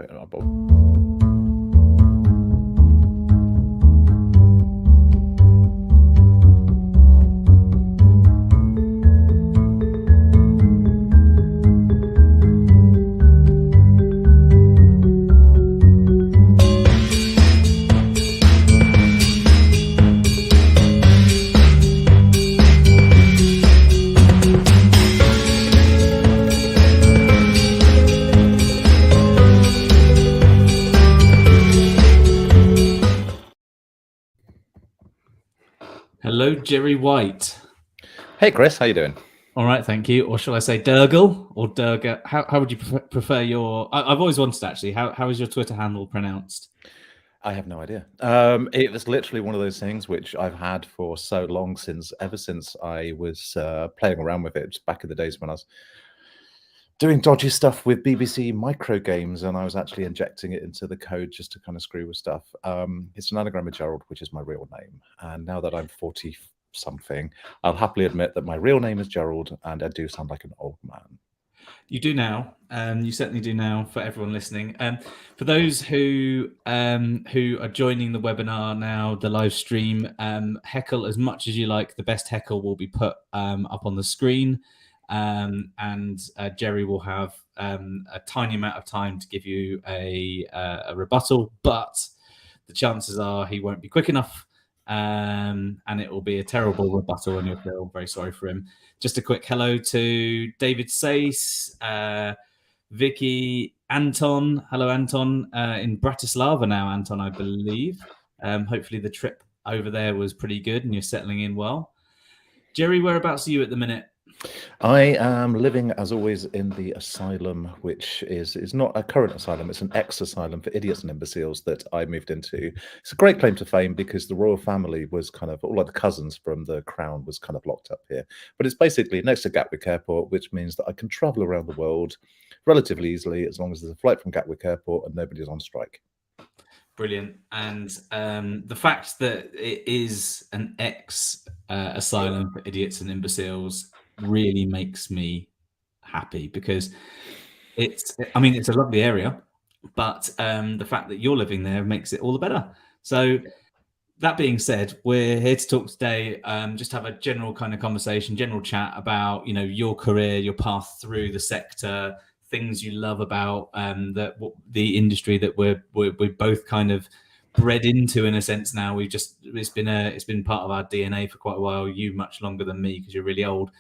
Wait, Bob. Hello, Gerry White. Hey, Chris, how you doing? All right, thank you. Or shall I say Durgle or Durga? How would you prefer your... I've always wanted, actually. How is your Twitter handle pronounced? I have no idea. It was literally one of those things which I've had for so long, ever since I was playing around with it back in the days when I was doing dodgy stuff with BBC micro games, and I was actually injecting it into the code just to kind of screw with stuff. It's an anagram of Gerald, which is my real name. And now that I'm 40 something, I'll happily admit that my real name is Gerald, and I do sound like an old man. You do now. You certainly do now. For everyone listening, for those who are joining the webinar now, the live stream, heckle as much as you like. The best heckle will be put up on the screen, and Gerry will have a tiny amount of time to give you a rebuttal, but the chances are he won't be quick enough. And it will be a terrible rebuttal, and you'll feel very sorry for him. Just a quick hello to David Sace, Vicky, Anton. Hello, Anton, in Bratislava now, Anton, I believe. Hopefully the trip over there was pretty good and you're settling in well. Gerry, whereabouts are you at the minute? I am living, as always, in the asylum, which is not a current asylum. It's an ex-asylum for idiots and imbeciles that I moved into. It's a great claim to fame because the royal family was kind of, all like the cousins from the crown was kind of locked up here. But it's basically next to Gatwick Airport, which means that I can travel around the world relatively easily as long as there's a flight from Gatwick Airport and nobody's on strike. Brilliant. And the fact that it is an ex-asylum for idiots and imbeciles really makes me happy, because it's a lovely area, but the fact that you're living there makes it all the better. So that being said, we're here to talk today, just have a general kind of conversation, general chat about, your career, your path through the sector, things you love about the industry that we're both kind of bred into, in a sense. Now it's been part of our DNA for quite a while. You much longer than me because you're really old.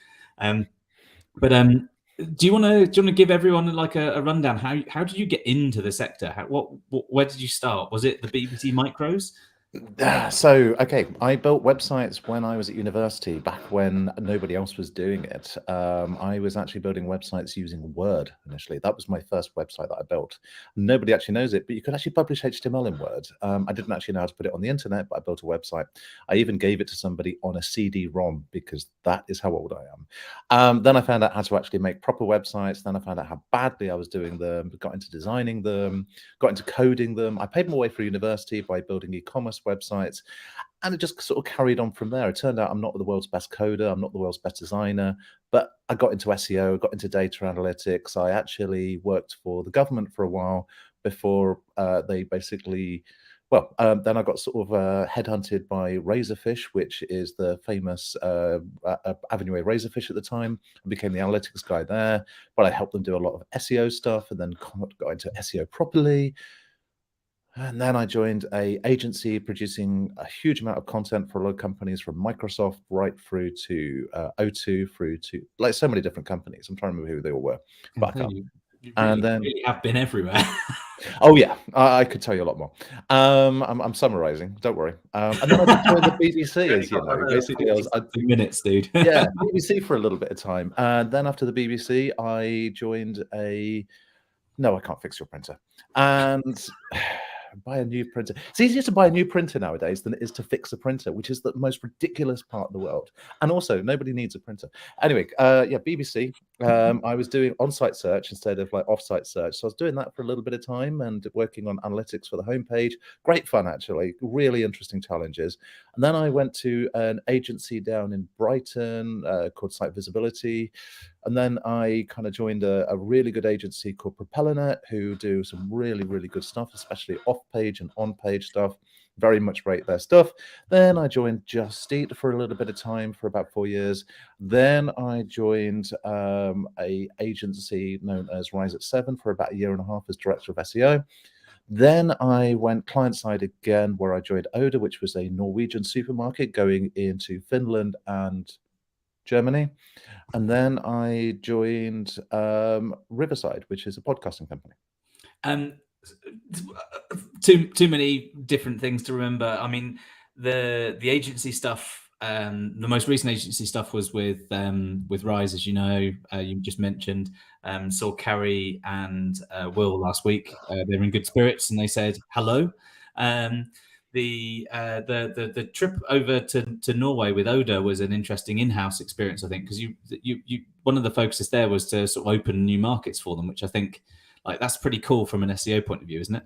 But do you want to give everyone like a rundown? How did you get into the sector? Where did you start? Was it the BBC Micros? So, okay, I built websites when I was at university, back when nobody else was doing it. I was actually building websites using Word initially. That was my first website that I built. Nobody actually knows it, but you could actually publish HTML in Word. I didn't actually know how to put it on the internet, but I built a website. I even gave it to somebody on a CD-ROM because that is how old I am. Then I found out how to actually make proper websites. Then I found out how badly I was doing them, got into designing them, got into coding them. I paid my way through university by building e-commerce websites, and it just sort of carried on from there. It turned out I'm not the world's best coder, I'm not the world's best designer, but I got into SEO, got into data analytics. I actually worked for the government for a while before they basically, then I got sort of headhunted by Razorfish, which is the famous Avenue A Razorfish at the time. I became the analytics guy there, but I helped them do a lot of SEO stuff, and then got into SEO properly. And then I joined an agency producing a huge amount of content for a lot of companies, from Microsoft right through to O2, through to like so many different companies. I'm trying to remember who they all were. But You really have been everywhere. Oh yeah, I could tell you a lot more. I'm summarizing. Don't worry. And then I joined the BBC, as you know. Basically, I was minutes, dude. Yeah, BBC for a little bit of time, and then after the BBC, I joined a. No, I can't fix your printer. And buy a new printer. It's easier to buy a new printer nowadays than it is to fix a printer, which is the most ridiculous part of the world. And also, nobody needs a printer. Anyway, yeah, BBC. I was doing on-site search instead of like off-site search. So I was doing that for a little bit of time and working on analytics for the homepage. Great fun, actually. Really interesting challenges. And then I went to an agency down in Brighton called Site Visibility. And then I kind of joined a really good agency called Propellernet, who do some really, really good stuff, especially off-page and on-page stuff. Very much rate their stuff. Then I joined Just Eat for a little bit of time for about 4 years. Then I joined a agency known as Rise at 7 for about 1.5 years as director of SEO. Then I went client side again, where I joined Oda, which was a Norwegian supermarket going into Finland and Germany. And then I joined Riverside, which is a podcasting company. Too many different things to remember. I mean, the agency stuff. The most recent agency stuff was with Rise, as you know, you just mentioned. Saw Carrie and Will last week. They were in good spirits, and they said hello. The trip over to Norway with Oda was an interesting in-house experience, I think, because you one of the focuses there was to sort of open new markets for them, which I think that's pretty cool from an SEO point of view, isn't it?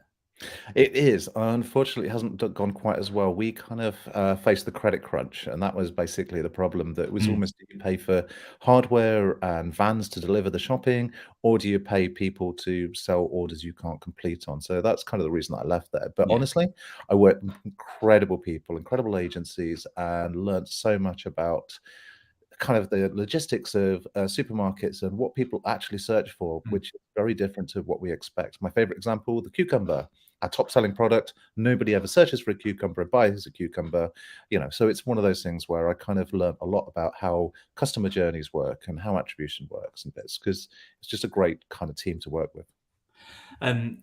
It is. Unfortunately, it hasn't gone quite as well. We kind of faced the credit crunch, and that was basically the problem. That was almost, do you pay for hardware and vans to deliver the shopping, or do you pay people to sell orders you can't complete on? So that's kind of the reason that I left there. But honestly, I worked with incredible people, incredible agencies, and learned so much about kind of the logistics of supermarkets and what people actually search for, which is very different to what we expect. My favorite example, the cucumber, our top selling product. Nobody ever searches for a cucumber and buys a cucumber, so it's one of those things where I kind of learned a lot about how customer journeys work and how attribution works and bits, because it's just a great kind of team to work with. And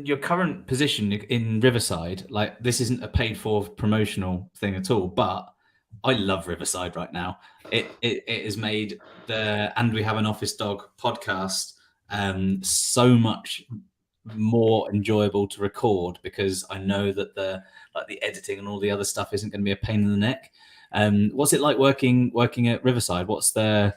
your current position in Riverside, this isn't a paid for promotional thing at all, but I love Riverside right now. It has made the And We Have an Office Dog podcast so much more enjoyable to record, because I know that the editing and all the other stuff isn't going to be a pain in the neck. What's it like working at Riverside? What's the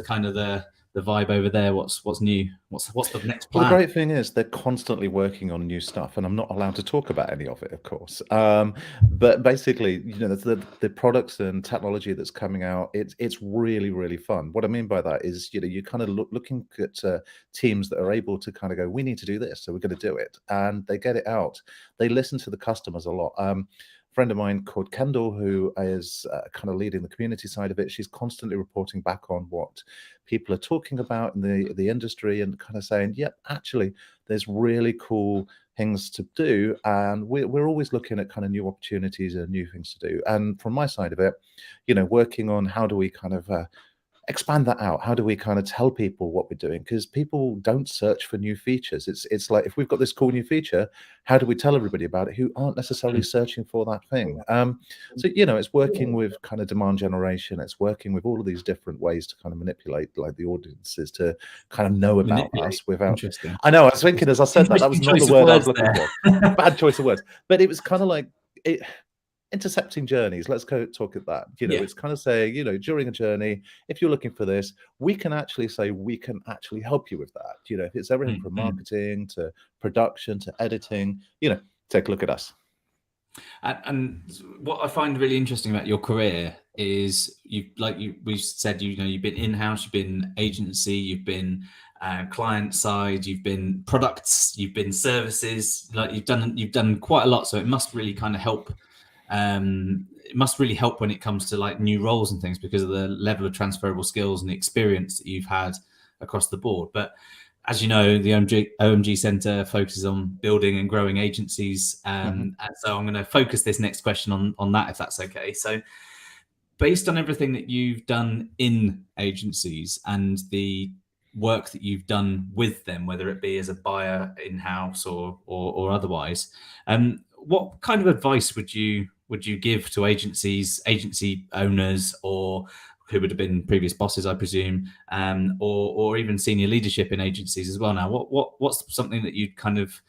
kind of the vibe over there? What's new? What's the next plan? Well, the great thing is they're constantly working on new stuff, and I'm not allowed to talk about any of it, of course. But basically, the products and technology that's coming out, it's really, really fun. What I mean by that is, you kind of looking at teams that are able to kind of go, we need to do this, so we're going to do it, and they get it out. They listen to the customers a lot. Friend of mine called Kendall, who is kind of leading the community side of it, she's constantly reporting back on what people are talking about in the industry, and kind of saying, yep, actually, there's really cool things to do, and we're always looking at kind of new opportunities and new things to do. And from my side of it, working on how do we kind of expand that out? How do we kind of tell people what we're doing? Because people don't search for new features. It's like, if we've got this cool new feature, how do we tell everybody about it who aren't necessarily searching for that thing? So it's working with kind of demand generation. It's working with all of these different ways to kind of manipulate the audiences to kind of know about us without. Interesting. I know. I was thinking as I said that was not the word I was looking for. Bad choice of words. But it was kind of like it. Intercepting journeys, let's go talk at that. It's kind of saying, during a journey, if you're looking for this, we can actually help you with that. If it's everything from marketing to production to editing, take a look at us. And what I find really interesting about your career is we said, you've been in-house, you've been agency, you've been client side, you've been products, you've been services. You've done quite a lot. So it must really kind of help. It must really help when it comes to new roles and things, because of the level of transferable skills and the experience that you've had across the board. But as you know, the OMG Centre focuses on building and growing agencies. And so I'm going to focus this next question on that, if that's okay. So based on everything that you've done in agencies and the work that you've done with them, whether it be as a buyer in-house or otherwise, what kind of advice would you give to agency owners, or who would have been previous bosses, I presume, or even senior leadership in agencies as well now? What's something that you'd kind of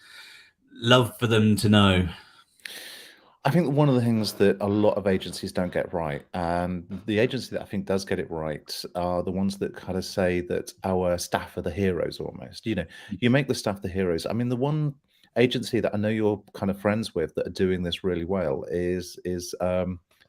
love for them to know? I think one of the things that a lot of agencies don't get right, and the agency that I think does get it right, are the ones that kind of say that our staff are the heroes almost. You make the staff the heroes. I mean, the one agency that I know you're kind of friends with that are doing this really well is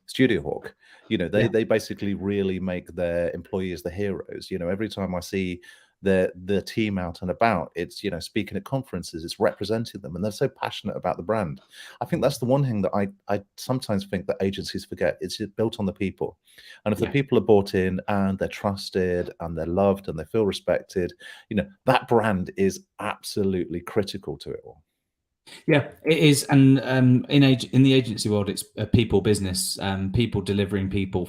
Studio Hawk. Yeah. They basically really make their employees the heroes. Every time I see the team out and about, it's speaking at conferences, it's representing them, and they're so passionate about the brand. I think that's the one thing that I sometimes think that agencies forget. It's built on the people, and if the people are bought in and they're trusted and they're loved and they feel respected, that brand is absolutely critical to it all. Yeah, it is, and in the agency world, it's a people business. People delivering people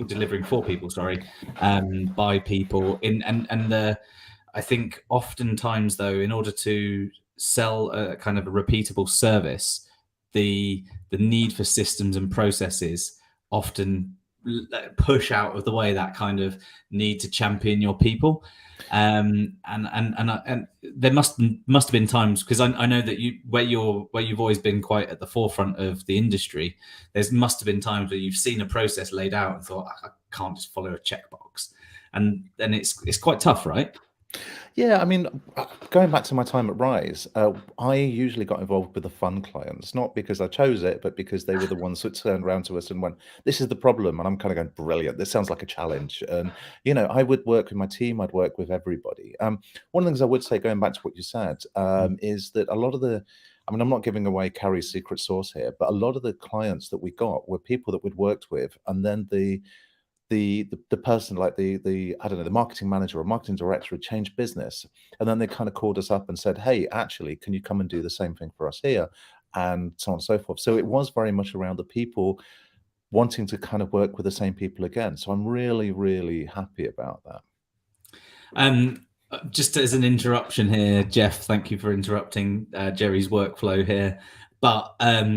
delivering for people. Sorry, by people. I think oftentimes though, in order to sell a kind of a repeatable service, the need for systems and processes often push out of the way that kind of need to champion your people. And there must have been times, because I know that where you've always been quite at the forefront of the industry, there must have been times where you've seen a process laid out and thought, I can't just follow a checkbox, and then it's quite tough, right? Yeah, I mean, going back to my time at Rise, I usually got involved with the fun clients, not because I chose it, but because they were the ones that turned around to us and went, "This is the problem," and I'm kind of going, "Brilliant! This sounds like a challenge." And I would work with my team, I'd work with everybody. One of the things I would say, going back to what you said, is that a lot of I mean, I'm not giving away Carrie's secret sauce here, but a lot of the clients that we got were people that we'd worked with, and then the person, like the I don't know, the marketing manager or marketing director, had changed business, and then they kind of called us up and said, "Hey, actually, can you come and do the same thing for us here?" And so on and so forth. So it was very much around the people wanting to kind of work with the same people again. So I'm really, really happy about that. Just as an interruption here, Jeff, thank you for interrupting Gerry's workflow here. But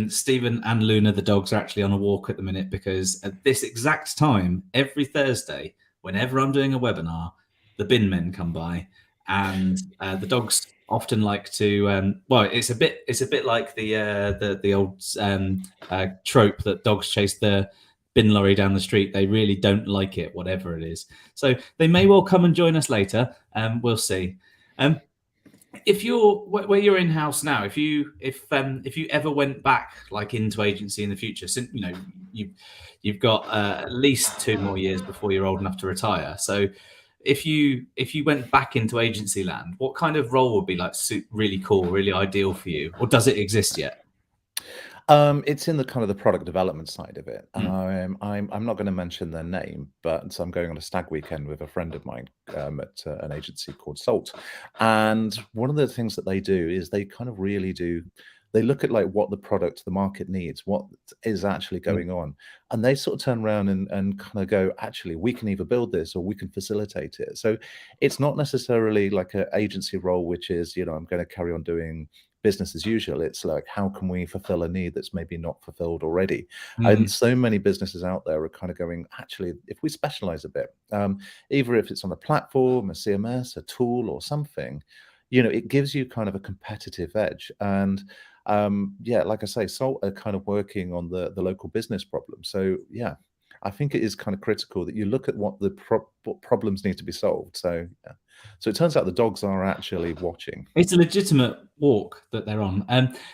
Stephen and Luna, the dogs, are actually on a walk at the minute, because at this exact time, every Thursday, whenever I'm doing a webinar, the bin men come by, and the dogs often like to. Well, it's a bit like the old trope that dogs chase the bin lorry down the street. They really don't like it, whatever it is. So they may well come and join us later. We'll see. If you're where you're in house now, if you ever went back like into agency in the future, since you've got at least 2 more years before you're old enough to retire. So if you went back into agency land, what kind of role would be like really cool, really ideal for you, or does it exist yet? It's in the kind of the product development side of it. I'm not going to mention their name, but I'm going on a stag weekend with a friend of mine at an agency called Salt, and one of the things that they do is they kind of really do. They look at like what the product, the market needs, what is actually going on, and they sort of turn around and kind of go, actually, we can either build this or we can facilitate it. So it's not necessarily like an agency role, which is, I'm going to carry on doing business as usual. It's like, how can we fulfill a need that's maybe not fulfilled already? And so many businesses out there are kind of going, actually, if we specialize a bit, either if it's on a platform, a CMS, a tool, or something, it gives you kind of a competitive edge. And yeah, like I say, Salt are kind of working on the local business problem. So yeah, I think it is kind of critical that you look at what the what problems need to be solved. So yeah. So it turns out the dogs are actually watching. It's a legitimate walk that they're on.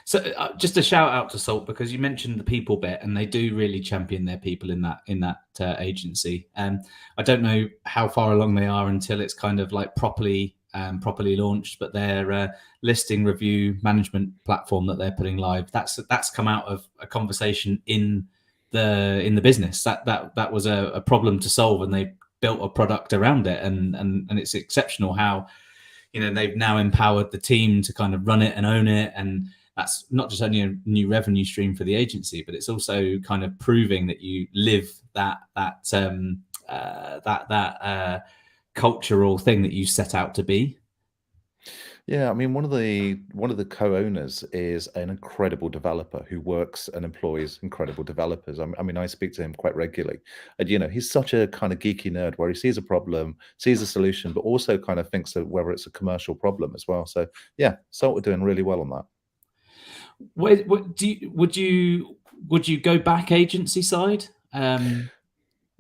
So just a shout out to Salt, because you mentioned the people bit, and they do really champion their people in that agency. I don't know how far along they are until it's kind of like properly launched, but their listing review management platform that they're putting live, that's come out of a conversation in the business that was a problem to solve, and they built a product around it, and it's exceptional how they've now empowered the team to kind of run it and own it. And that's not just only a new revenue stream for the agency, but it's also kind of proving that you live that cultural thing that you set out to be. Yeah, I mean, one of the co-owners is an incredible developer who works and employs incredible developers. I mean, I speak to him quite regularly, and he's such a kind of geeky nerd where he sees a problem, sees a solution, but also kind of thinks of whether it's a commercial problem as well. So yeah, Salt are doing really well on that. Would you go back agency side?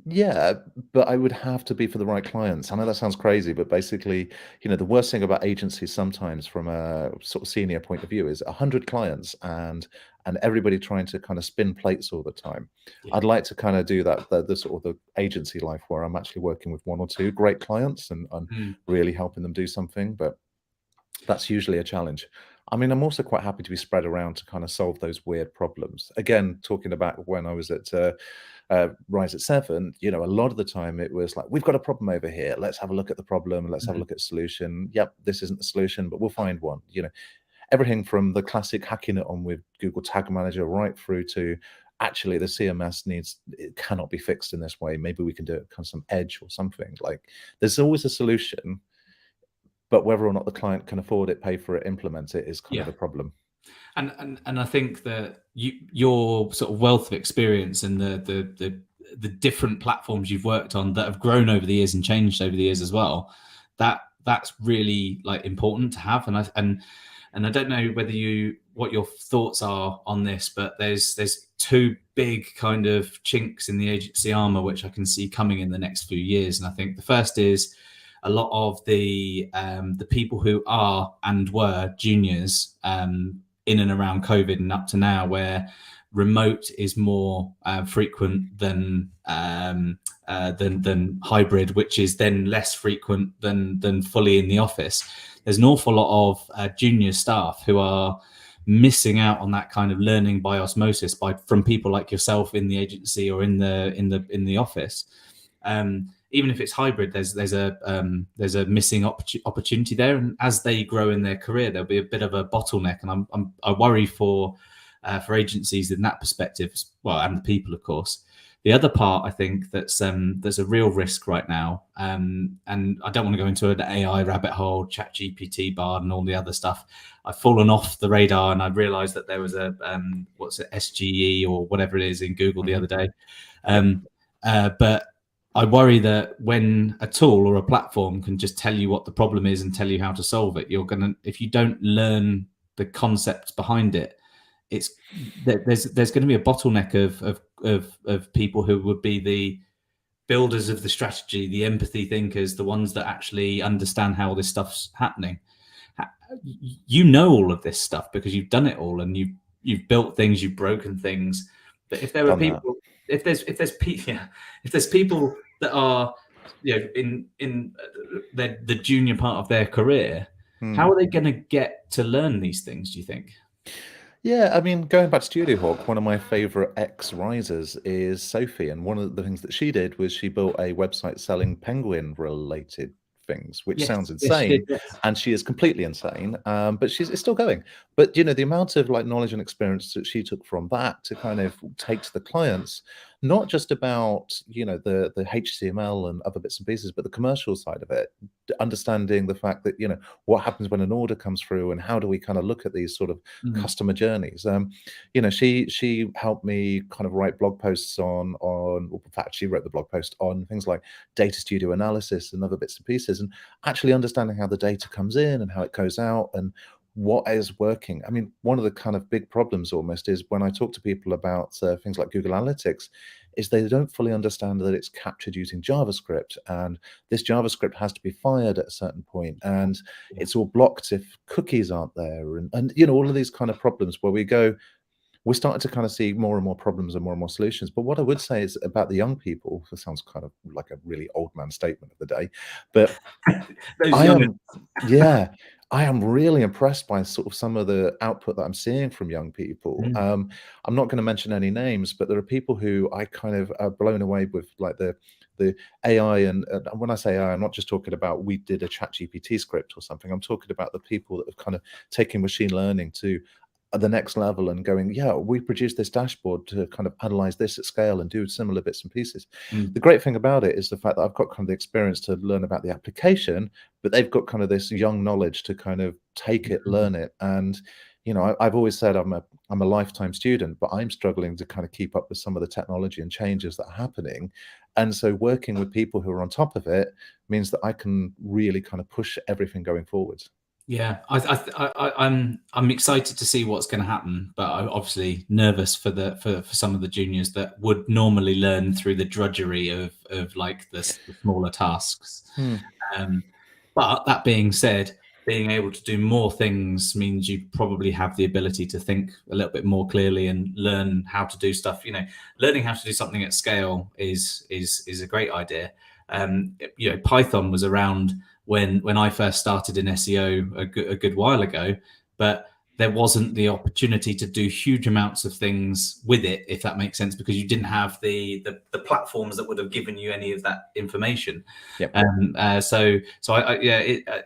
Yeah, but I would have to be for the right clients. I know that sounds crazy, but basically, the worst thing about agencies sometimes from a sort of senior point of view is 100 clients and everybody trying to kind of spin plates all the time. Yeah. I'd like to kind of do that, the sort of the agency life where I'm actually working with one or two great clients and really helping them do something, but that's usually a challenge. I mean, I'm also quite happy to be spread around to kind of solve those weird problems. Again, talking about when I was at Rise at 7, a lot of the time it was like, we've got a problem over here. Let's have a look at the problem. Let's have a look at the solution. Yep, this isn't the solution, but we'll find one. Everything from the classic hacking it on with Google Tag Manager right through to actually the CMS it cannot be fixed in this way. Maybe we can do it kind of some edge or something. Like there's always a solution, but whether or not the client can afford it, pay for it, implement it is kind of the problem. And I think that your sort of wealth of experience and the different platforms you've worked on that have grown over the years and changed over the years as well, that's really like important to have. And I don't know what your thoughts are on this, but there's two big kind of chinks in the agency armor which I can see coming in the next few years. And I think the first is a lot of the people who are and were juniors in and around COVID and up to now, where remote is more frequent than hybrid, which is then less frequent than fully in the office. There's an awful lot of junior staff who are missing out on that kind of learning by osmosis from people like yourself in the agency or in the office. Even if it's hybrid, there's a missing opportunity there, and as they grow in their career, there'll be a bit of a bottleneck, and I worry for agencies in that perspective, well, and the people, of course. The other part, I think, there's a real risk right now, and I don't want to go into an AI rabbit hole, ChatGPT, Bard, and all the other stuff. I've fallen off the radar, and I realised that there was a SGE or whatever it is in Google the other day, but I worry that when a tool or a platform can just tell you what the problem is and tell you how to solve it, if you don't learn the concepts behind it, there's going to be a bottleneck of people who would be the builders of the strategy, the empathy thinkers, the ones that actually understand how this stuff's happening. You know all of this stuff because you've done it all, and you've built things, you've broken things. But if there are people, if there's people that are in the junior part of their career, how are they going to get to learn these things, do you think? Yeah, I mean, going back to Studio Hawk, one of my favorite ex-risers is Sophie, and one of the things that she did was she built a website selling penguin-related things, which sounds insane, and she is completely insane, but it's still going. But the amount of like knowledge and experience that she took from that to kind of take to the clients, not just about the HTML and other bits and pieces, but the commercial side of it, understanding the fact that what happens when an order comes through and how do we kind of look at these sort of customer journeys. She helped me kind of write blog posts on in fact, she wrote the blog post on things like data studio analysis and other bits and pieces, and actually understanding how the data comes in and how it goes out and what is working. I mean, one of the kind of big problems almost is when I talk to people about things like Google Analytics, is they don't fully understand that it's captured using JavaScript, and this JavaScript has to be fired at a certain point, and it's all blocked if cookies aren't there, and all of these kind of problems where we're starting to kind of see more and more problems and more solutions. But what I would say is about the young people, it sounds kind of like a really old man statement of the day, but I am really impressed by sort of some of the output that I'm seeing from young people. I'm not going to mention any names, but there are people who I kind of are blown away with, like the AI. And when I say AI, I'm not just talking about we did a ChatGPT script or something. I'm talking about the people that have kind of taken machine learning to the next level and going, yeah, we produced this dashboard to kind of analyze this at scale and do similar bits and pieces. The great thing about it is the fact that I've got kind of the experience to learn about the application, but they've got kind of this young knowledge to kind of take it, learn it. And I've always said I'm a lifetime student, but I'm struggling to kind of keep up with some of the technology and changes that are happening. And so working with people who are on top of it means that I can really kind of push everything going forwards. Yeah, I'm excited to see what's going to happen, but I'm obviously nervous for for some of the juniors that would normally learn through the drudgery of like the smaller tasks. Hmm. Um, but that being said, being able to do more things means you probably have the ability to think a little bit more clearly and learn how to do stuff. Learning how to do something at scale is a great idea. Python was around when I first started in SEO a good while ago, but there wasn't the opportunity to do huge amounts of things with it, if that makes sense, because you didn't have the platforms that would have given you any of that information. Yep. It'll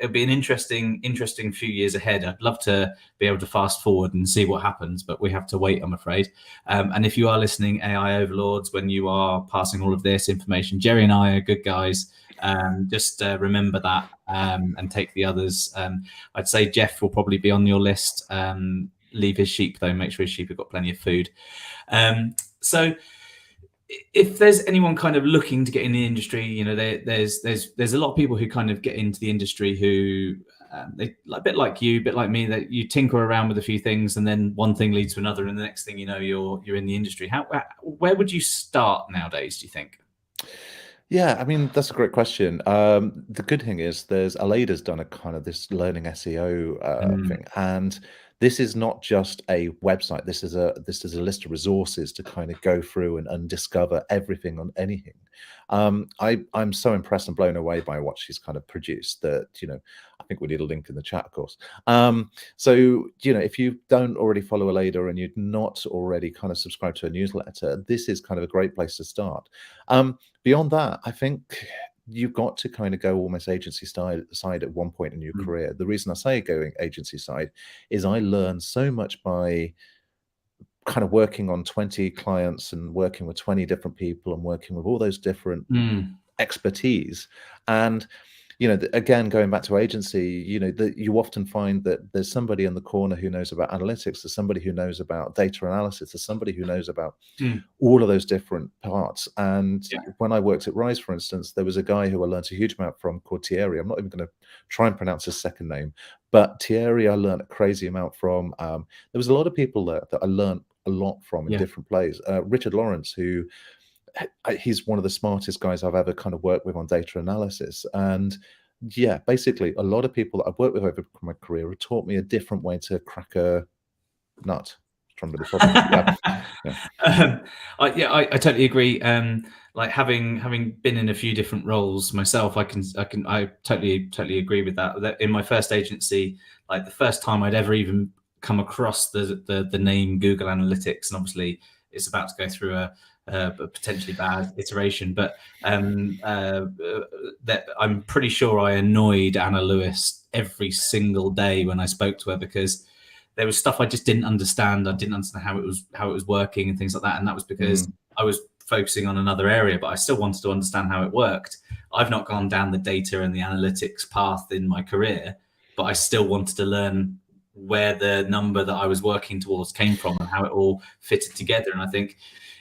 be an interesting few years ahead. I'd love to be able to fast forward and see what happens, but we have to wait, I'm afraid. And if you are listening, AI overlords, when you are passing all of this information, Gerry and I are good guys. Just remember that and take the others. I'd say Jeff will probably be on your list. Leave his sheep though. Make sure his sheep have got plenty of food. So if there's anyone kind of looking to get in the industry, there's a lot of people who kind of get into the industry who they a bit like you, a bit like me, that you tinker around with a few things, and then one thing leads to another, and the next thing you know, you're in the industry. Where would you start nowadays, do you think? Yeah, I mean, that's a great question. The good thing is Aleda's done a kind of this learning SEO thing, and this is not just a website. This is a list of resources to kind of go through and discover everything on anything. I'm so impressed and blown away by what she's kind of produced that, I think we need a link in the chat, of course. So, if you don't already follow Aleda and you'd not already kind of subscribed to a newsletter, this is kind of a great place to start. Beyond that, I think you've got to kind of go almost agency side at one point in your career. The reason I say going agency side is I learned so much by kind of working on 20 clients and working with 20 different people and working with all those different expertise. And again, going back to agency, that you often find that there's somebody in the corner who knows about analytics, there's somebody who knows about data analysis, there's somebody who knows about all of those different parts. And when I worked at Rise, for instance, there was a guy who I learned a huge amount from called Thierry. I'm not even going to try and pronounce his second name, but Thierry I learned a crazy amount from. There was a lot of people there that I learned a lot from in different plays. Richard Lawrence, who he's one of the smartest guys I've ever kind of worked with on data analysis. And basically a lot of people that I've worked with over my career have taught me a different way to crack a nut. I totally agree. Like having been in a few different roles myself, I totally agree with that. In my first agency, like the first time I'd ever even come across the name Google Analytics, and obviously it's about to go through a potentially bad iteration, but that I'm pretty sure I annoyed Anna Lewis every single day when I spoke to her, because there was stuff I just didn't understand. I didn't understand how it was working and things like that, and that was because I was focusing on another area, but I still wanted to understand how it worked. I've not gone down the data and the analytics path in my career, but I still wanted to learn where the number that I was working towards came from and how it all fitted together. And I think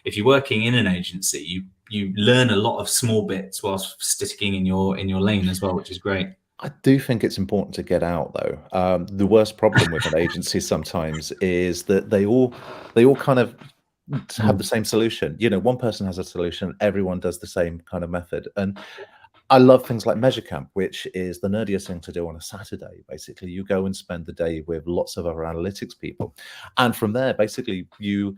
if you're working in an agency, you learn a lot of small bits whilst sticking in your lane as well, which is great. I do think it's important to get out, though. The worst problem with an agency sometimes is that they all kind of have the same solution. One person has a solution, everyone does the same kind of method. And I love things like Measure Camp, which is the nerdiest thing to do on a Saturday. Basically, you go and spend the day with lots of other analytics people. And from there, basically, you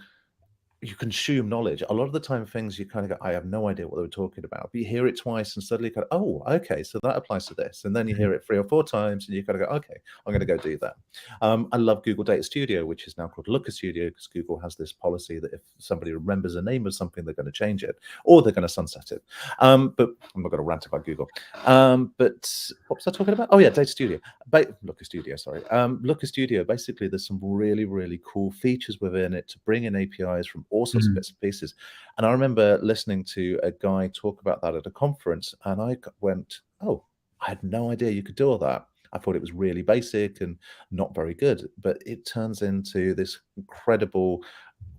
consume knowledge. A lot of the time, things you kind of go, I have no idea what they were talking about, but you hear it twice and suddenly go, oh, okay, so that applies to this. And then you hear it 3 or 4 times and you kind of go, okay, I'm going to go do that. I love Google Data Studio, which is now called Looker Studio, because Google has this policy that if somebody remembers the name of something, they're going to change it or they're going to sunset it. But I'm not going to rant about Google. But what was I talking about? Oh yeah, Data Studio. Looker Studio, sorry. Looker Studio, basically there's some really, really cool features within it to bring in APIs from all sorts of bits and pieces. And I remember listening to a guy talk about that at a conference, and I went, oh, I had no idea you could do all that. I thought it was really basic and not very good, but it turns into this incredible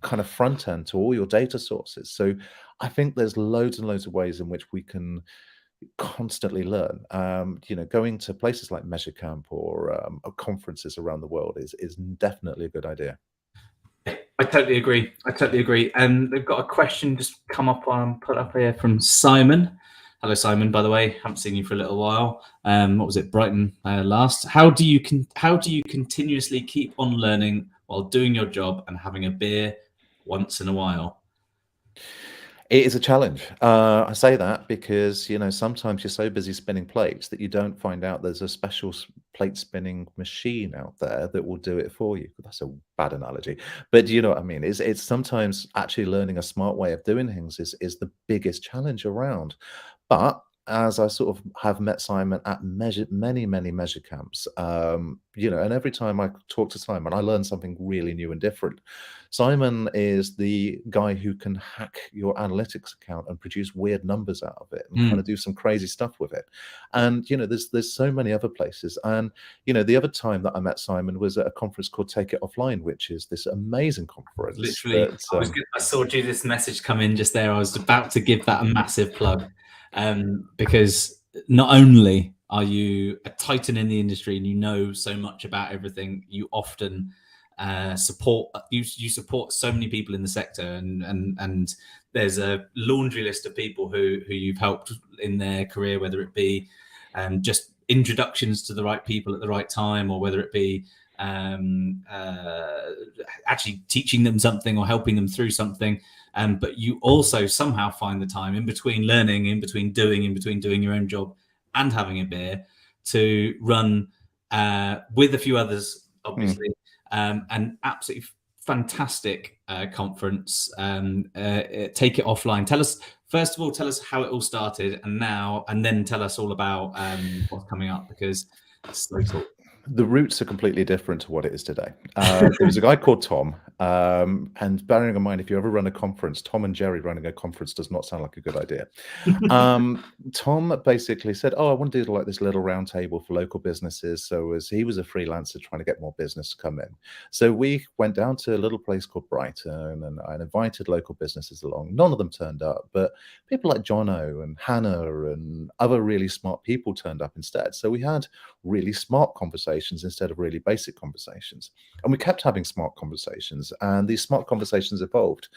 kind of front end to all your data sources. So I think there's loads and loads of ways in which we can constantly learn. Going to places like Measure Camp or conferences around the world is definitely a good idea. I totally agree. I totally agree. And they've got a question just come up on put up here from Simon. Hello, Simon. By the way, haven't seen you for a little while. What was it, Brighton last? How do you continuously keep on learning while doing your job and having a beer once in a while? It is a challenge. I say that because, sometimes you're so busy spinning plates that you don't find out there's a special plate spinning machine out there that will do it for you. That's a bad analogy, but you know what I mean? It's sometimes actually learning a smart way of doing things is the biggest challenge around. But as I sort of have met Simon at many measure camps, and every time I talk to Simon, I learn something really new and different. Simon is the guy who can hack your analytics account and produce weird numbers out of it and kind of do some crazy stuff with it. And there's so many other places. And the other time that I met Simon was at a conference called Take It Offline, which is this amazing conference. Literally, I saw Judith's message come in just there. I was about to give that a massive plug, because not only are you a titan in the industry and you know so much about everything, you often support so many people in the sector, and there's a laundry list of people who you've helped in their career, whether it be just introductions to the right people at the right time, or whether it be actually teaching them something or helping them through something. But you also somehow find the time in between learning, in between doing your own job and having a beer, to run with a few others, obviously, an absolutely fantastic conference. Take It Offline. First of all, tell us how it all started, and then tell us all about what's coming up, because it's so cool. The roots are completely different to what it is today. There was a guy called Tom, and bearing in mind, if you ever run a conference, Tom and Gerry running a conference does not sound like a good idea. Tom basically said, "Oh, I want to do like this little round table for local businesses." So he was a freelancer trying to get more business to come in. So we went down to a little place called Brighton, and I invited local businesses along. None of them turned up, but people like Jono and Hannah and other really smart people turned up instead. So we had really smart conversations instead of really basic conversations, and we kept having smart conversations, and these smart conversations evolved.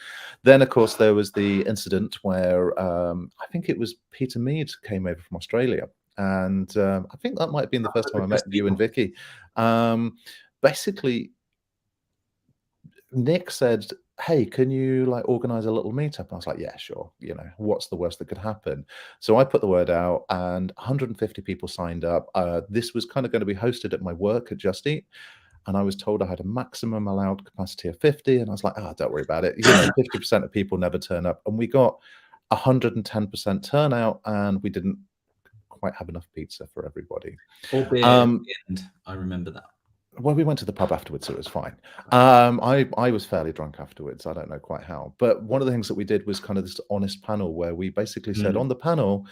Then of course there was the incident where I think it was Peter Mead came over from Australia, and I think that might have been the first time I met you and Vicky. Basically Nick said, "Hey, can you like organize a little meetup?" And I was like, "Yeah, sure. What's the worst that could happen?" So I put the word out, and 150 people signed up. This was kind of going to be hosted at my work at Just Eat, and I was told I had a maximum allowed capacity of 50, and I was like, don't worry about it. 50% of people never turn up, and we got 110% turnout, and we didn't quite have enough pizza for everybody. Or beer at the end. I remember that. Well, we went to the pub afterwards, so it was fine. I was fairly drunk afterwards. I don't know quite how. But one of the things that we did was kind of this honest panel where we basically said on the panel,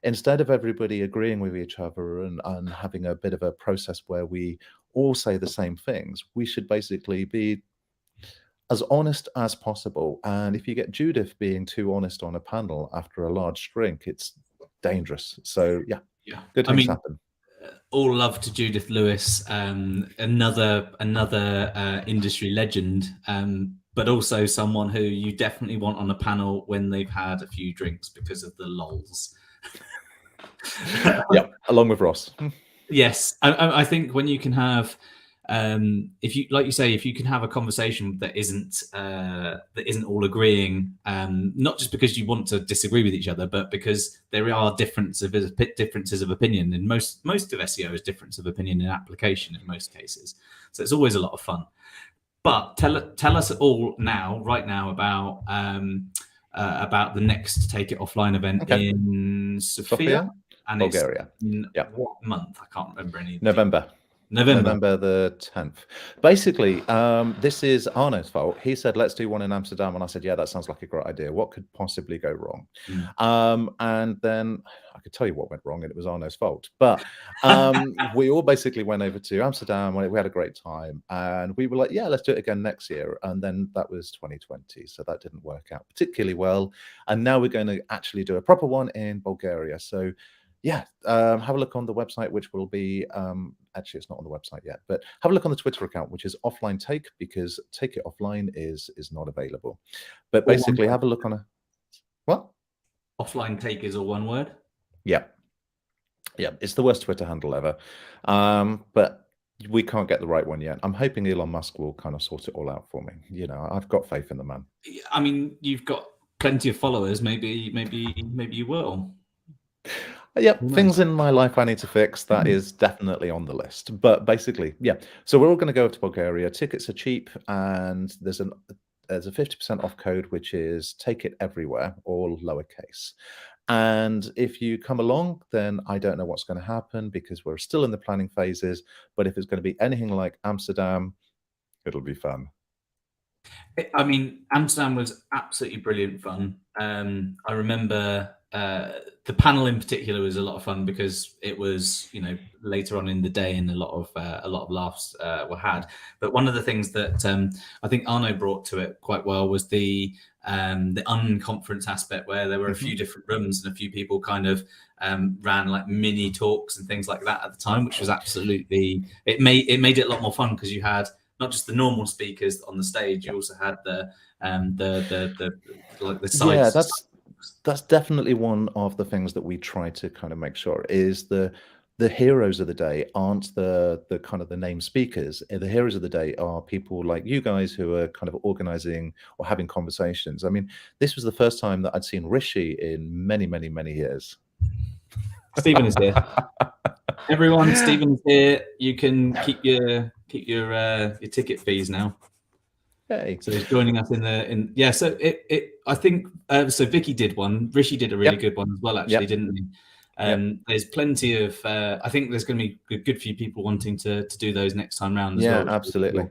instead of everybody agreeing with each other and having a bit of a process where we all say the same things, we should basically be as honest as possible. And if you get Judith being too honest on a panel after a large drink, it's dangerous. So yeah, good things happen. All love to Judith Lewis, another industry legend, but also someone who you definitely want on a panel when they've had a few drinks because of the lols. Yeah, along with Ross. Yes, I think when you can have, if you can have a conversation that isn't all agreeing, not just because you want to disagree with each other, but because there are differences of opinion. And most of SEO is difference of opinion in application in most cases, so it's always a lot of fun. But tell us all right now about the next Take It Offline event in Sofia. And Bulgaria. What month? I can't remember any. November. November the 10th. Basically, this is Arno's fault. He said, let's do one in Amsterdam. And I said, yeah, that sounds like a great idea. What could possibly go wrong? And then I could tell you what went wrong, and it was Arno's fault. But we all basically went over to Amsterdam. We had a great time. And we were like, yeah, let's do it again next year. And then that was 2020. So that didn't work out particularly well. And now we're going to actually do a proper one in Bulgaria. So yeah, have a look on the website, which will be, actually it's not on the website yet, but have a look on the Twitter account, which is Offline Take, because Take It Offline is not available. But basically have a look on what? Offline Take is all one word? Yeah. Yeah, it's the worst Twitter handle ever. But we can't get the right one yet. I'm hoping Elon Musk will kind of sort it all out for me. You know, I've got faith in the man. I mean, you've got plenty of followers. Maybe you will. Yep, things in my life I need to fix. That is definitely on the list. But basically, yeah. So we're all going to go to Bulgaria. Tickets are cheap, and there's a 50% off code, which is Take It Everywhere, all lowercase. And if you come along, then I don't know what's going to happen because we're still in the planning phases. But if it's going to be anything like Amsterdam, it'll be fun. I mean, Amsterdam was absolutely brilliant fun. I remember the panel in particular was a lot of fun because it was, you know, later on in the day, and a lot of laughs were had. But one of the things that I think Arno brought to it quite well was the unconference aspect, where there were a few different rooms and a few people kind of ran like mini talks and things like that at the time, which was absolutely, it made it a lot more fun because you had not just the normal speakers on the stage, you also had the sides. Yeah, that's definitely one of the things that we try to kind of make sure is the heroes of the day aren't the kind of the named speakers. The heroes of the day are people like you guys who are kind of organizing or having conversations. I mean, this was the first time that I'd seen Rishi in many, many, many years. Stephen is here. Everyone, Stephen's here. You can keep your ticket fees now. Hey. So he's joining us yeah. So I think so. Vicky did one. Rishi did a really good one as well, actually, didn't he? There's plenty of. I think there's going to be a good few people wanting to do those next time round as well. Yeah, absolutely.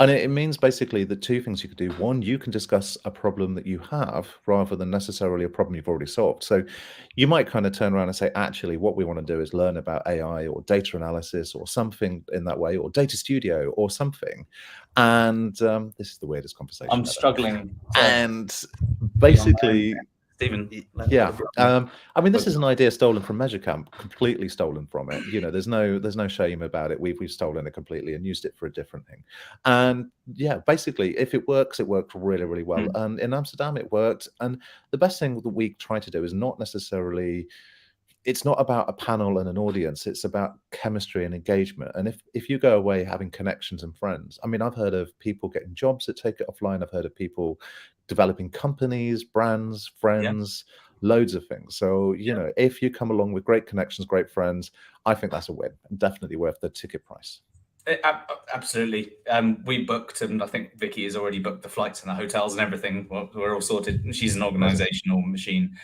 And it means basically the two things you could do. One, you can discuss a problem that you have rather than necessarily a problem you've already solved. So you might kind of turn around and say, actually, what we want to do is learn about AI or data analysis or something in that way, or data studio or something. And this is the weirdest conversation. I'm struggling. And basically, Stephen. Yeah. I mean, this is an idea stolen from Measure Camp, completely stolen from it. You know, there's no shame about it. We've stolen it completely and used it for a different thing. And yeah, basically, if it works, it worked really, really well. And in Amsterdam, it worked. And the best thing that we try to do is not necessarily, it's not about a panel and an audience. It's about chemistry and engagement. And if you go away having connections and friends, I mean, I've heard of people getting jobs that Take It Offline. I've heard of people developing companies, brands, friends, loads of things. So, you know, if you come along with great connections, great friends, I think that's a win, and definitely worth the ticket price. Absolutely. We booked, and I think Vicky has already booked the flights and the hotels and everything. We're all sorted. She's an organizational machine.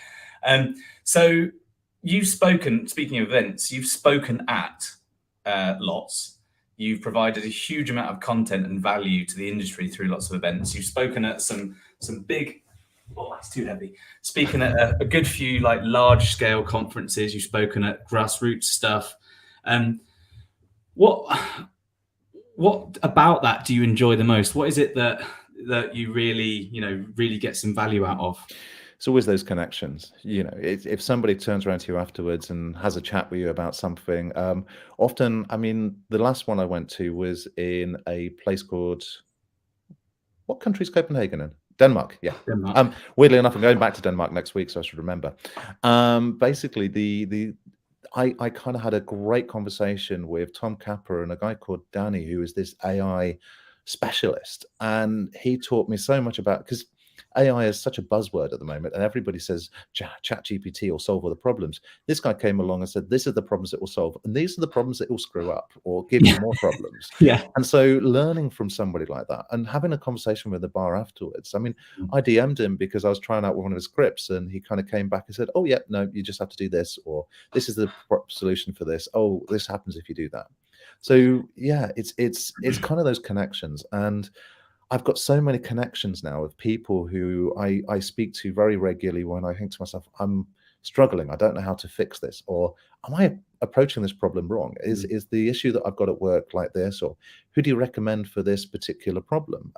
So you've spoken, speaking of events, you've spoken at lots. You've provided a huge amount of content and value to the industry through lots of events. You've spoken at some big, oh, that's too heavy. Speaking at a good few like large scale conferences. You've spoken at grassroots stuff. What about that do you enjoy the most? What is it that you really get some value out of? It's always those connections. You know, if somebody turns around to you afterwards and has a chat with you about something, often, I mean, the last one I went to was in a place called, what country is Copenhagen in? Denmark, yeah. Denmark. Weirdly enough, I'm going back to Denmark next week, so I should remember. Basically, I kind of had a great conversation with Tom Capper and a guy called Danny, who is this AI specialist, and he taught me so much about, because AI is such a buzzword at the moment, and everybody says ChatGPT will solve all the problems. This guy came along and said, "These are the problems it will solve, and these are the problems it will screw up or give you more problems." Yeah. And so, learning from somebody like that and having a conversation with the bar afterwards. I mean, I DM'd him because I was trying out one of his scripts, and he kind of came back and said, "Oh yeah, no, you just have to do this, or this is the solution for this. Oh, this happens if you do that." So yeah, it's kind of those connections, and I've got so many connections now of people who I speak to very regularly when I think to myself, I'm struggling, I don't know how to fix this, or am I approaching this problem wrong? Is the issue that I've got at work like this, or who do you recommend for this particular problem?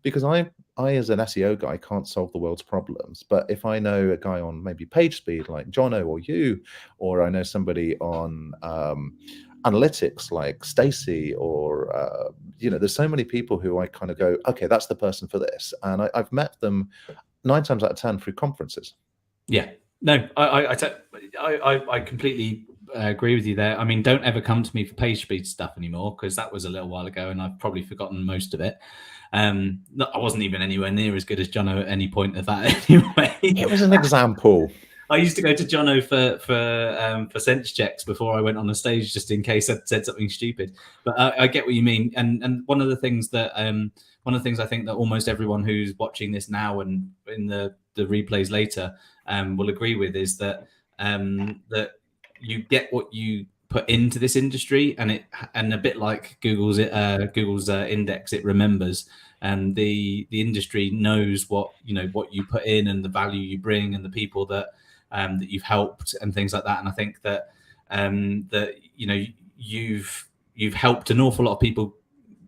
Because I as an SEO guy can't solve the world's problems, but if I know a guy on maybe page speed like Jono or you, or I know somebody on analytics like Stacy, or there's so many people who I kind of go, okay, that's the person for this, and I've met them 9 times out of 10 through conferences. Yeah, no, I completely agree with you there. I mean, don't ever come to me for page speed stuff anymore, because that was a little while ago and I've probably forgotten most of it. I wasn't even anywhere near as good as Jono at any point of that anyway. It was an example. I used to go to Jono for sense checks before I went on a stage, just in case I'd said something stupid. But I get what you mean, and one of the things I think that almost everyone who's watching this now and in the replays later will agree with is that that you get what you put into this industry, and a bit like Google's index, it remembers. And the industry knows what you put in and the value you bring and the people that you've helped and things like that. And I think that you've helped an awful lot of people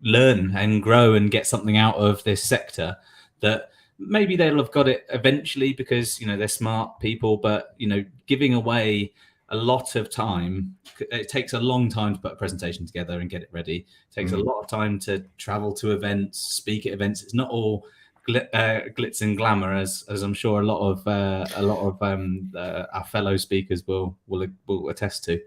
learn and grow and get something out of this sector that maybe they'll have got it eventually because they're smart people, but giving away a lot of time. It takes a long time to put a presentation together and get it ready. It takes a lot of time to travel to events, speak at events. It's not all glitz and glamour, as I'm sure a lot of our fellow speakers will attest to.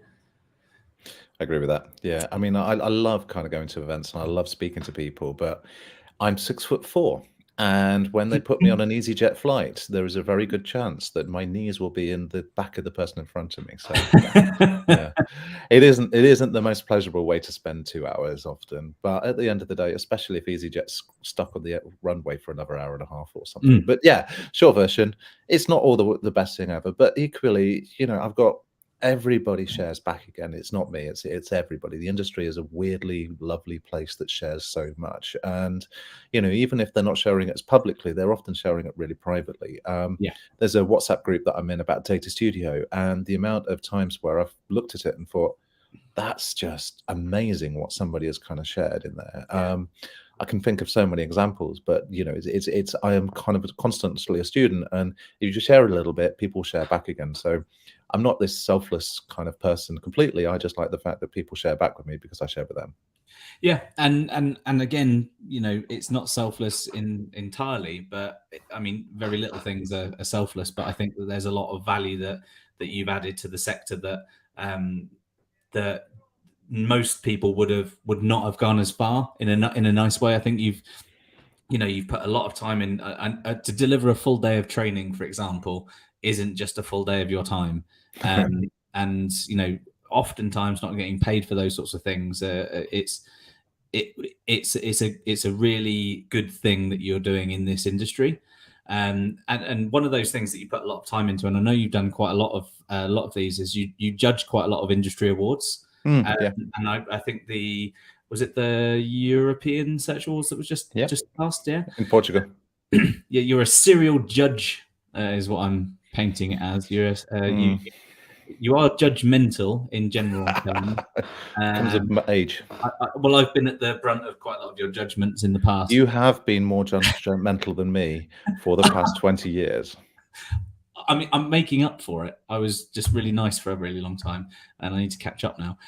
I agree with that. Yeah, I mean, I love kind of going to events and I love speaking to people, but I'm 6'4", and when they put me on an EasyJet flight, there is a very good chance that my knees will be in the back of the person in front of me. So yeah, it isn't the most pleasurable way to spend 2 hours often, but at the end of the day, especially if EasyJet's stuck on the runway for another hour and a half or something. But yeah, short version, it's not all the best thing ever, but equally, I've got everybody shares back again. It's not me, it's everybody. The industry is a weirdly lovely place that shares so much, and even if they're not sharing it as publicly, they're often sharing it really privately. There's a WhatsApp group that I'm in about Data Studio, and the amount of times where I've looked at it and thought, that's just amazing what somebody has kind of shared in there. I can think of so many examples, but it's I am kind of constantly a student, and if you just share a little bit, people share back again. So I'm not this selfless kind of person completely. I just like the fact that people share back with me because I share with them. Yeah, and again, it's not selfless entirely, but I mean, very little things are selfless. But I think that there's a lot of value that you've added to the sector that that most people would not have gone as far in a nice way. I think you've put a lot of time in to deliver a full day of training, for example, isn't just a full day of your time. And oftentimes not getting paid for those sorts of things. It's a really good thing that you're doing in this industry. And one of those things that you put a lot of time into, and I know you've done quite a lot of these, is you judge quite a lot of industry awards. Yeah. And I think was it the European Search Awards that was just passed? Yeah, in Portugal. Yeah, you're a serial judge, is what I'm painting it as. You're you are judgmental in general terms. Comes of age. Well, I've been at the brunt of quite a lot of your judgments in the past. You have been more judgmental than me for the past 20 years. I mean, I'm making up for it. I was just really nice for a really long time, and I need to catch up now.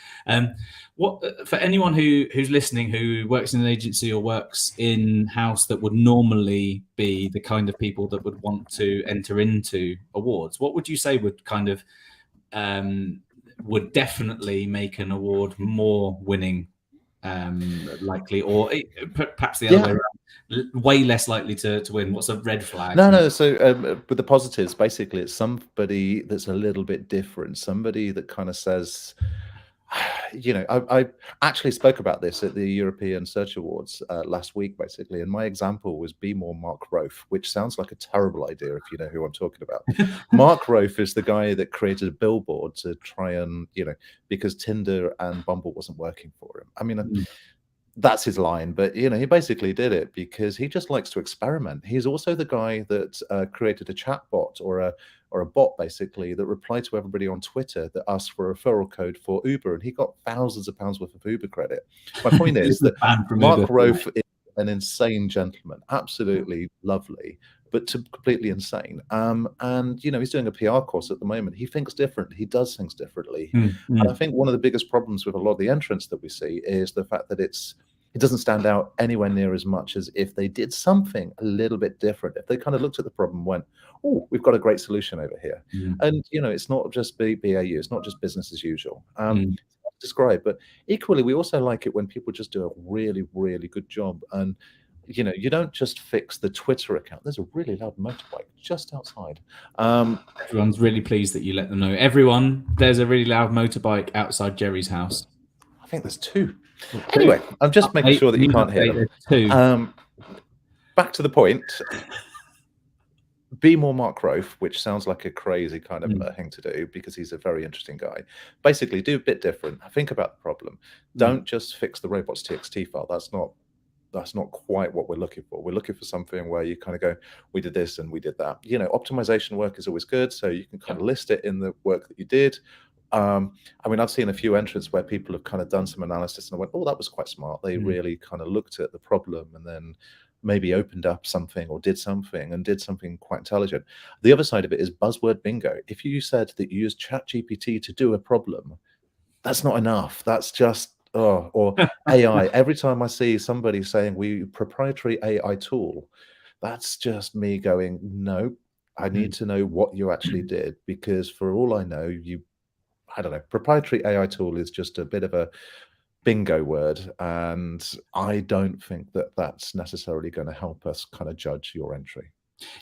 What for anyone who's listening, who works in an agency or works in house that would normally be the kind of people that would want to enter into awards, what would you say would kind of would definitely make an award more winning likely, or perhaps the other way around, way less likely to win? What's a red flag? No. So with the positives, basically, it's somebody that's a little bit different, somebody that kind of says, you know, I actually spoke about this at the European Search Awards last week, basically, and my example was Be More Mark Rofe, which sounds like a terrible idea if you know who I'm talking about. Mark Rofe is the guy that created a billboard to try and, you know, because Tinder and Bumble wasn't working for him. I mean, that's his line, but you know, he basically did it because he just likes to experiment. He's also the guy that created a chat bot or a bot basically that replied to everybody on Twitter that asked for a referral code for Uber, and he got thousands of pounds worth of Uber credit. My point is that Mark Rofe is an insane gentleman, absolutely lovely, but completely insane. And you know, he's doing a PR course at the moment. He thinks different. He does things differently. And I think one of the biggest problems with a lot of the entrants that we see is the fact that it doesn't stand out anywhere near as much as if they did something a little bit different. If they kind of looked at the problem and went, oh, we've got a great solution over here. And, you know, it's not just BAU, it's not just business as usual. Describe, but equally, we also like it when people just do a really, really good job. And, you know, you don't just fix the Twitter account. There's a really loud motorbike just outside. Everyone's really pleased that you let them know. Everyone, there's a really loud motorbike outside Gerry's house. I think there's two. Anyway, I'm just making sure that you can't hear them. Back to the point. Be More Mark Rofe, which sounds like a crazy kind of thing to do because he's a very interesting guy. Basically, do a bit different. Think about the problem. Don't just fix the robots.txt file. That's not quite what we're looking for. We're looking for something where you kind of go, we did this and we did that. You know, optimization work is always good, so you can kind of list it in the work that you did. I mean, I've seen a few entrants where people have kind of done some analysis and I went, oh, that was quite smart. They really kind of looked at the problem and then maybe opened up something or did something quite intelligent. The other side of it is buzzword bingo. If you said that you use ChatGPT to do a problem, that's not enough. That's just, or AI. Every time I see somebody saying we proprietary AI tool, that's just me going, no, I need to know what you actually did, because for all I know, I don't know, proprietary AI tool is just a bit of a bingo word, and I don't think that that's necessarily going to help us kind of judge your entry.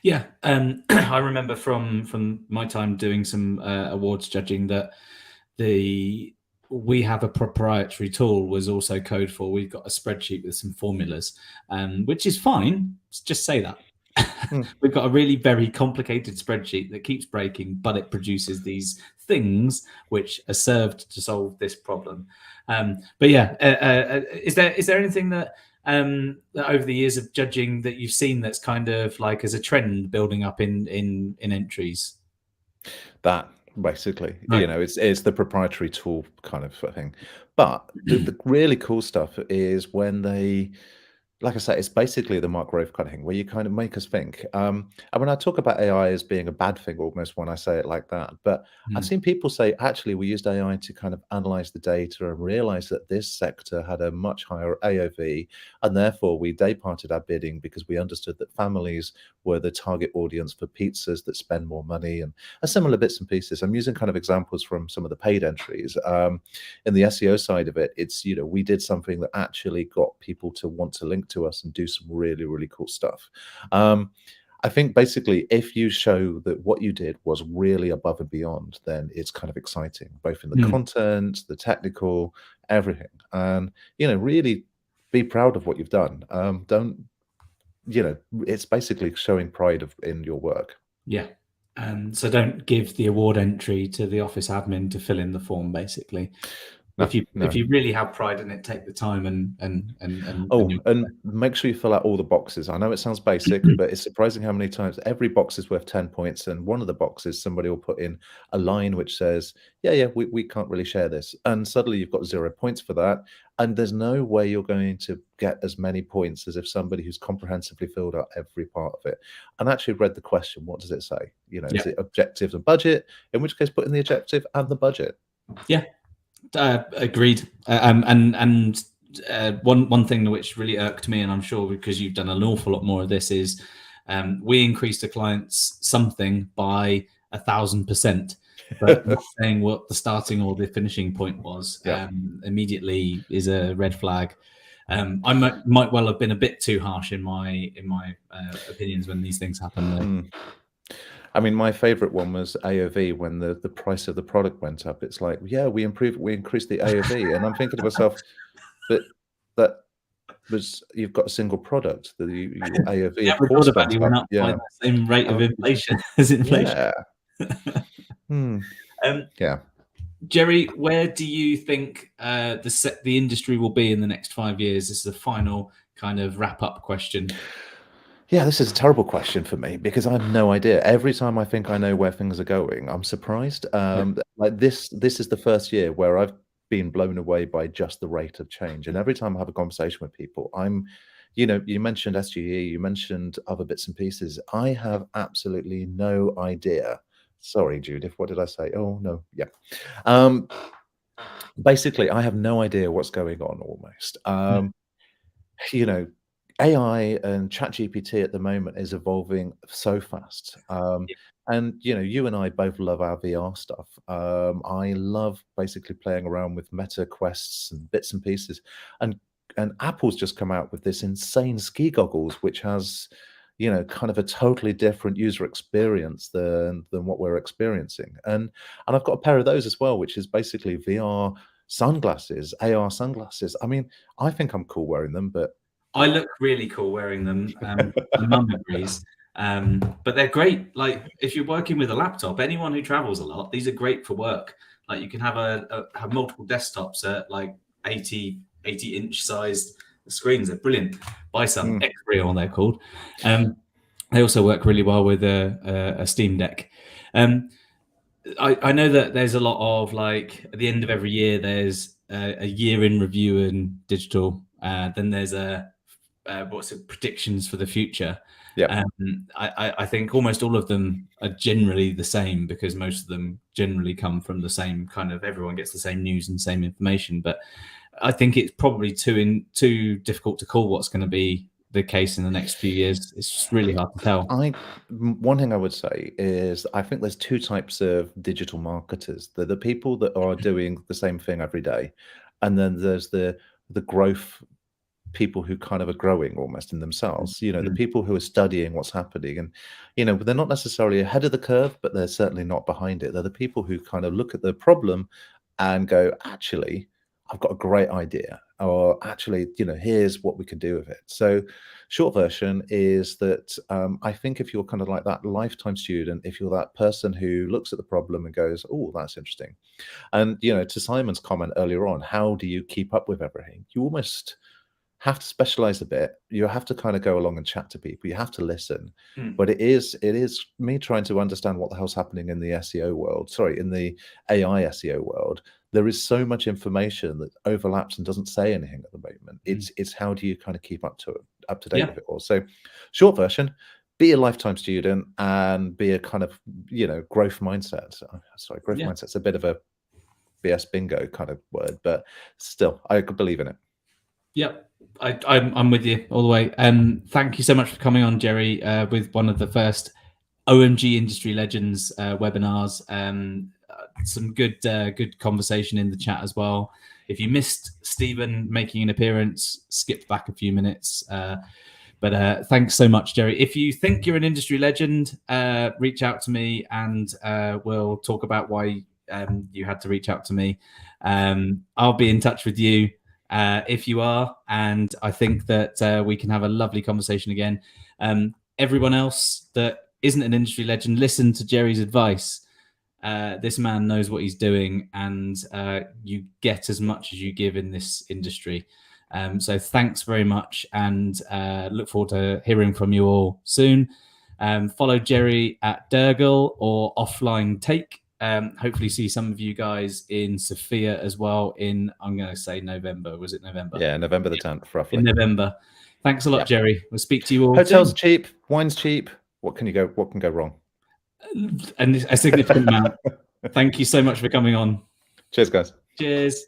Yeah, I remember from my time doing some awards judging that we have a proprietary tool was also code for. We've got a spreadsheet with some formulas, which is fine. Just say that. We've got a really very complicated spreadsheet that keeps breaking, but it produces these things which are served to solve this problem. But yeah, is there anything that over the years of judging that you've seen that's kind of like as a trend building up in entries? That basically, you know, it's the proprietary tool kind of thing. But the really cool stuff is when they, like I say, it's basically the Mark Rofe kind of thing where you kind of make us think. And when I talk about AI as being a bad thing almost when I say it like that, but I've seen people say, actually, we used AI to kind of analyze the data and realize that this sector had a much higher AOV, and therefore we day-parted our bidding because we understood that families were the target audience for pizzas that spend more money and similar bits and pieces. I'm using kind of examples from some of the paid entries. In the SEO side of it, it's, you know, we did something that actually got people to want to link to us and do some really, really cool stuff. I think basically if you show that what you did was really above and beyond, then it's kind of exciting, both in the content, the technical, everything. And, you know, really be proud of what you've done. Don't, you know, it's basically showing pride in your work. Yeah. So don't give the award entry to the office admin to fill in the form, basically. No, if you really have pride in it, take the time and make sure you fill out all the boxes. I know it sounds basic, but it's surprising how many times every box is worth 10 points, and one of the boxes somebody will put in a line which says, yeah, we can't really share this, and suddenly you've got 0 points for that, and there's no way you're going to get as many points as if somebody who's comprehensively filled out every part of it and actually read the question. What does it say? You know, is it objectives and budget? In which case, put in the objective and the budget. Yeah. Agreed. One thing which really irked me, and I'm sure because you've done an awful lot more of this, is we increased a client's something by 1,000%, but not saying what the starting or the finishing point was. Immediately is a red flag. I might well have been a bit too harsh in my opinions when these things happen, though. I mean, my favorite one was AOV when the price of the product went up. It's like, yeah, we increased the AOV, and I'm thinking to myself, but that was you've got a single product. Your AOV, The of average course, order went value went up. up by Yeah. the same rate of Um, inflation as inflation. yeah. Hmm. Yeah. Gerry, where do you think the industry will be in the next 5 years? This is the final kind of wrap up question. Yeah, this is a terrible question for me because I have no idea. Every time I think I know where things are going, I'm surprised. Like this is the first year where I've been blown away by just the rate of change. And every time I have a conversation with people, you mentioned SGE, you mentioned other bits and pieces. I have absolutely no idea. Sorry, Judith, what did I say? Oh no, yeah. Basically, I have no idea what's going on almost. You know, AI and ChatGPT at the moment is evolving so fast. And you and I both love our VR stuff. I love basically playing around with Meta quests and bits and pieces. And Apple's just come out with this insane ski goggles, which has, kind of a totally different user experience than what we're experiencing. And I've got a pair of those as well, which is basically VR sunglasses, AR sunglasses. I mean, I think I'm cool wearing them, but I look really cool wearing them. My mum agrees. But they're great. Like if you're working with a laptop, anyone who travels a lot, these are great for work. Like you can have have multiple desktops at like 80-inch sized screens. They're brilliant. Buy some X-Real, they're called. They also work really well with a Steam Deck. I know that there's a lot of like at the end of every year, there's a year in review in digital. Then there's predictions for the future. yeah. I think almost all of them are generally the same because most of them generally come from the same kind of everyone gets the same news and same information. But I think it's probably too difficult to call what's going to be the case in the next few years. It's just really hard to tell. One thing I would say is I think there's two types of digital marketers. They're the people that are doing the same thing every day, and then there's the growth people who kind of are growing almost in themselves. The people who are studying what's happening, and they're not necessarily ahead of the curve, but they're certainly not behind it. They're the people who kind of look at the problem and go, actually, I've got a great idea, or actually, here's what we can do with it. So short version is that I think if you're kind of like that lifetime student, if you're that person who looks at the problem and goes, oh, that's interesting. And, to Simon's comment earlier on, how do you keep up with everything? You almost have to specialize a bit. You have to kind of go along and chat to people. You have to listen. But it is me trying to understand what the hell's happening in the SEO world. Sorry, in the AI SEO world. There is so much information that overlaps and doesn't say anything at the moment. It's how do you kind of keep up to date with it all? So, short version: be a lifetime student and be a kind of growth mindset. Sorry, growth mindset's a bit of a BS bingo kind of word, but still, I could believe in it. Yep. I'm with you all the way. Thank you so much for coming on, Gerry, with one of the first OMG Industry Legends webinars. Some good conversation in the chat as well. If you missed Stephen making an appearance, skip back a few minutes. But thanks so much, Gerry. If you think you're an industry legend, reach out to me and we'll talk about why you had to reach out to me. I'll be in touch with you if you are, and I think that we can have a lovely conversation again. Everyone else that isn't an industry legend, listen to Gerry's advice. This man knows what he's doing, and you get as much as you give in this industry. So thanks very much, and look forward to hearing from you all soon. Follow Gerry at Dergel or Offline Take. Hopefully see some of you guys in Sofia as well in, I'm going to say November. Was it November? Yeah, November the 10th, roughly. In November. Thanks a lot, Gerry. We'll speak to you all Hotels soon. are cheap, wine's cheap. What can go wrong? And a significant amount. Thank you so much for coming on. Cheers, guys. Cheers.